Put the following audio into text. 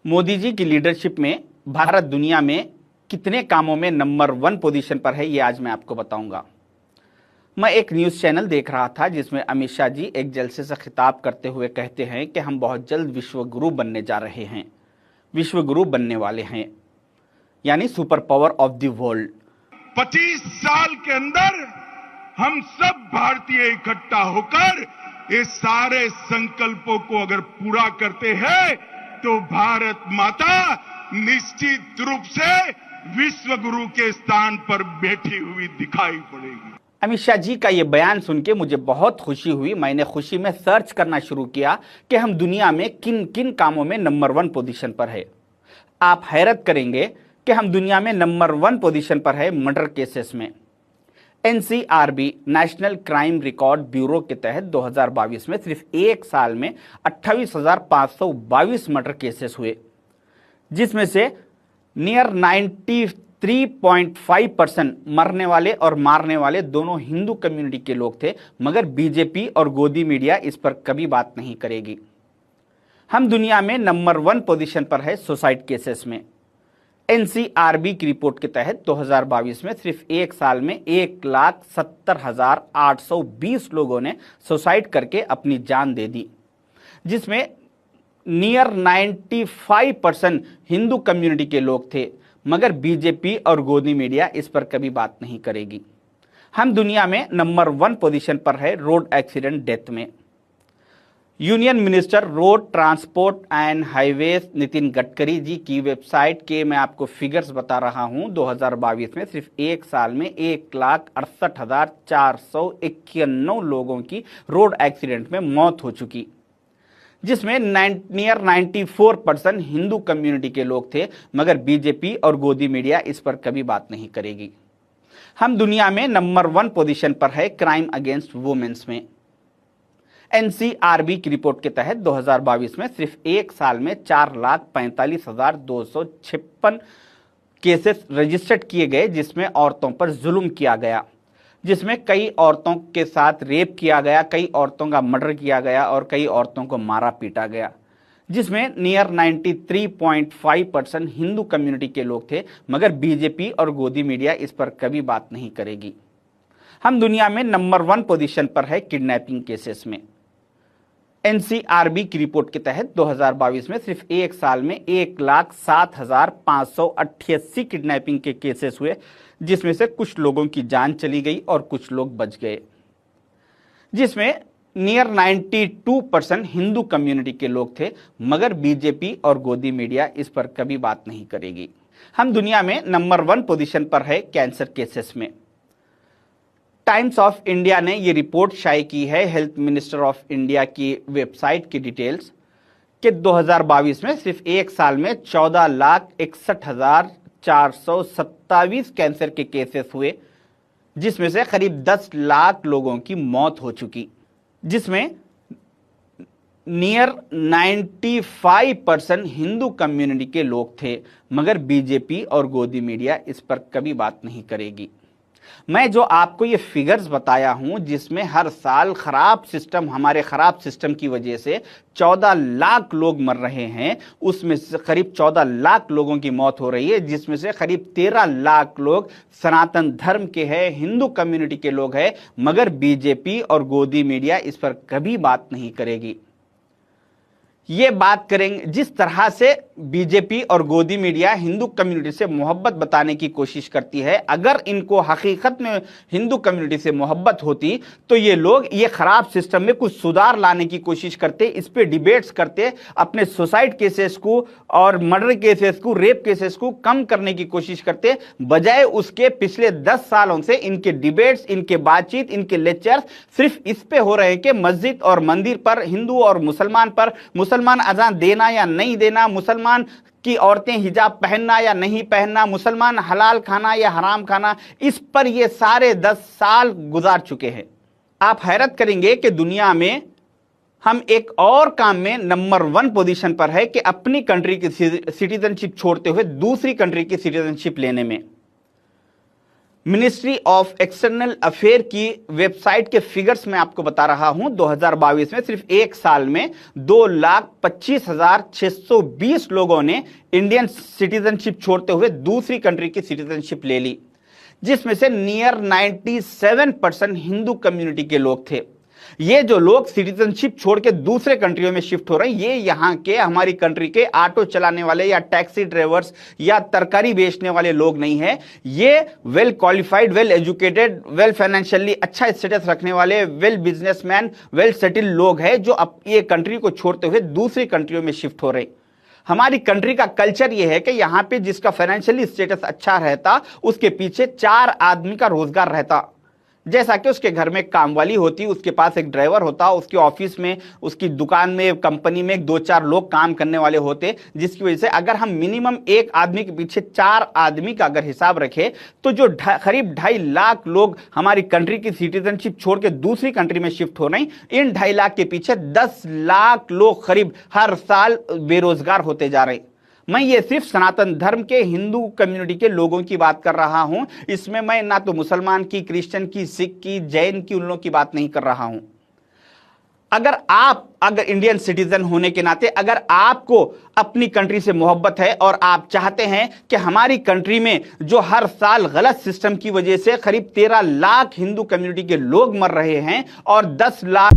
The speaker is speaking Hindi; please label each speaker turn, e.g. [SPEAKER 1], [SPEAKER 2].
[SPEAKER 1] मोदी जी की लीडरशिप में भारत दुनिया में कितने कामों में नंबर 1 पोजीशन पर है, ये आज मैं आपको बताऊंगा। मैं एक न्यूज़ चैनल देख रहा था जिसमें अमित शाह जी एक जलसे से खिताब करते हुए कहते हैं कि हम बहुत जल्द विश्व गुरु बनने जा रहे हैं, विश्व गुरु बनने वाले हैं, यानी super power of the world.
[SPEAKER 2] 25 साल के अंदर हम सब भारतीय इकट्ठा होकर ये सारे संकल्पों को अगर पूरा करते हैं तो भारत माता निश्चित रूप से विश्व गुरु के स्थान पर बैठी हुई दिखाई पड़ेगी।
[SPEAKER 1] अमित शाह जी का ये बयान सुन के मुझे बहुत खुशी हुई। मैंने खुशी में सर्च करना शुरू किया कि हम दुनिया में किन किन कामों में नंबर 1 पोजीशन पर है। आप हैरत करेंगे कि हम दुनिया में नंबर 1 पोजीशन पर है मर्डर केसेस में। NCRB national crime record bureau के तहत 2022 में सिर्फ एक साल में 28,522 मर्डर केसेस हुए, जिसमें से नियर 93.5% मरने वाले और मारने वाले दोनों हिंदू कम्युनिटी के लोग थे। मगर बीजेपी और गोदी मीडिया इस पर कभी बात नहीं करेगी। हम दुनिया में नंबर 1 पोजीशन पर है सुसाइड केसेस में। एनसीआरबी की रिपोर्ट के तहत 2022 में सिर्फ एक साल में 1,70,820 लोगों ने सुसाइड करके अपनी जान दे दी, जिसमें नियर 95% हिंदू कम्युनिटी के लोग थे। मगर बीजेपी और गोदी मीडिया इस पर कभी बात नहीं करेगी। हम दुनिया में नंबर 1 पोजीशन पर है रोड एक्सीडेंट डेथ में। Union minister road transport and highways Nitin Gadkari ji की वेबसाइट के मैं आपको फिगर्स बता रहा हूं। 2022 में सिर्फ एक साल में 1,68,491 लोगों की रोड एक्सीडेंट में मौत हो चुकी, जिसमें नियर 94% हिंदू कम्युनिटी के लोग थे। मगर बीजेपी और गोदी मीडिया इस पर कभी बात नहीं करेगी। हम दुनिया में नंबर 1 पोजीशन पर है क्राइम अगेंस्ट वुमेन्स में। एनसीआरबी की रिपोर्ट के तहत 2022 में सिर्फ एक साल में 4,45,256 केसेस रजिस्टर्ड किए गए, जिसमें औरतों पर जुल्म किया गया, जिसमें कई औरतों के साथ रेप किया गया, कई औरतों का मर्डर किया गया और कई औरतों को मारा पीटा गया, जिसमें नियर 93.5% हिंदू कम्युनिटी के लोग थे। मगर बीजेपी और गोदी मीडिया इस पर कभी बात नहीं करेगी। हम दुनिया में नंबर 1 पोजीशन पर है किडनैपिंग केसेस में। एनसीआरबी की रिपोर्ट के तहत 2022 में सिर्फ एक साल में 1,07,588 किडनैपिंग के केसेस हुए, जिसमें से कुछ लोगों की जान चली गई और कुछ लोग बच गए, जिसमें नियर 92% हिंदू कम्युनिटी के लोग थे। मगर बीजेपी और गोदी मीडिया इस पर कभी बात नहीं करेगी। हम दुनिया में नंबर 1 पोजीशन पर है कैंसर केसेस में। टाइम्स ऑफ इंडिया ने ये रिपोर्ट शाये की है, हेल्थ मिनिस्टर ऑफ इंडिया की वेबसाइट की डिटेल्स कि 2022 में सिर्फ एक साल में 14,61,427 कैंसर के केसेस हुए, जिसमें से करीब 10 लाख लोगों की मौत हो चुकी, जिसमें नियर 95% हिंदू कम्युनिटी के लोग थे। मगर बीजेपी और गोदी मीडिया इस पर कभी बात नहीं करेगी। मैं जो आपको ये फिगर्स बताया हूं, जिसमें हर साल हमारे खराब सिस्टम की वजह से 14 लाख लोग मर रहे हैं, उसमें से करीब 14 लाख लोगों की मौत हो रही है, जिसमें से करीब 13 लाख लोग सनातन धर्म के हैं, हिंदू कम्युनिटी के लोग हैं। मगर बीजेपी और गोदी मीडिया इस पर कभी बात नहीं करेगी। ये बात करेंगे जिस तरह से बीजेपी और गोदी मीडिया हिंदू कम्युनिटी से मोहब्बत बताने की कोशिश करती है। अगर इनको हकीकत में हिंदू कम्युनिटी से मोहब्बत होती तो ये लोग ये खराब सिस्टम में कुछ सुधार लाने की कोशिश करते, इस पे डिबेट्स करते, अपने सुसाइड केसेस को और मर्डर केसेस को, रेप केसेस को कम करने की कोशिश करते। बजाय उसके पिछले 10 सालों से इनके डिबेट्स, इनके बातचीत, इनके लेक्चर्स सिर्फ इस पे हो रहे हैं कि मस्जिद और मंदिर पर, हिंदू और मुसलमान पर, मुसलमान अजान देना या नहीं देना, मुसलमान की औरतें हिजाब पहनना या नहीं पहनना, मुसलमान हलाल खाना या हराम खाना, इस पर ये सारे 10 साल गुजार चुके हैं। आप हैरत करेंगे कि दुनिया में हम एक और काम में नंबर 1 पोजीशन पर है कि अपनी कंट्री की सिटीजनशिप छोड़ते हुए दूसरी कंट्री की सिटीजनशिप लेने में। मिनिस्ट्री ऑफ एक्सटर्नल अफेयर की वेबसाइट के फिगर्स में आपको बता रहा हूं, 2022 में सिर्फ एक साल में 2,25,620 लोगों ने इंडियन सिटीजनशिप छोड़ते हुए दूसरी कंट्री की सिटीजनशिप ले ली, जिसमें से नियर 97% हिंदू कम्युनिटी के लोग थे। ये जो लोग सिटीजनशिप छोड़ के दूसरे कंट्रियों में शिफ्ट हो रहे हैं, ये यहाँ के हमारी कंट्री के ऑटो चलाने वाले या टैक्सी ड्राइवर्स या तरकारी बेचने वाले लोग नहीं है। ये well qualified, well educated, well financially अच्छा स्टेटस रखने वाले, वेल बिजनेसमैन, वेल सेटल्ड लोग हैं जो अब ये कंट्री को छोड़ते हुए दूसरी कंट्रियों में शिफ्ट हो रहे। हमारी कंट्री का कल्चर यह है कि यहां पे जिसका फाइनेंशियली स्टेटस अच्छा रहता, उसके पीछे 4 आदमी का रोजगार रहता। जैसा कि उसके घर में काम वाली होती, उसके पास एक ड्राइवर होता, उसके ऑफिस में, उसकी दुकान में, कंपनी में 2-4 लोग काम करने वाले होते, जिसकी वजह से अगर हम मिनिमम एक आदमी के पीछे 4 आदमी का अगर हिसाब रखें तो जो करीब 2.5 लाख लोग हमारी कंट्री की सिटीजनशिप छोड़ के दूसरी कंट्री में शिफ्ट हो रहे हैं, इन 2.5 लाख के पीछे 10 लाख लोग करीब हर साल बेरोजगार होते जा रहे हैं। मैं ये सिर्फ सनातन धर्म के हिंदू कम्युनिटी के लोगों की बात कर रहा हूं, इसमें मैं ना तो मुसलमान की, क्रिश्चियन की, सिख की, जैन की, उन लोगों की बात नहीं कर रहा हूं। अगर इंडियन सिटीजन होने के नाते अगर आपको अपनी कंट्री से मोहब्बत है और आप चाहते हैं कि हमारी कंट्री में जो हर साल गलत सिस्टम की वजह से करीब 13 लाख हिंदू कम्युनिटी के लोग मर रहे हैं और 10 लाख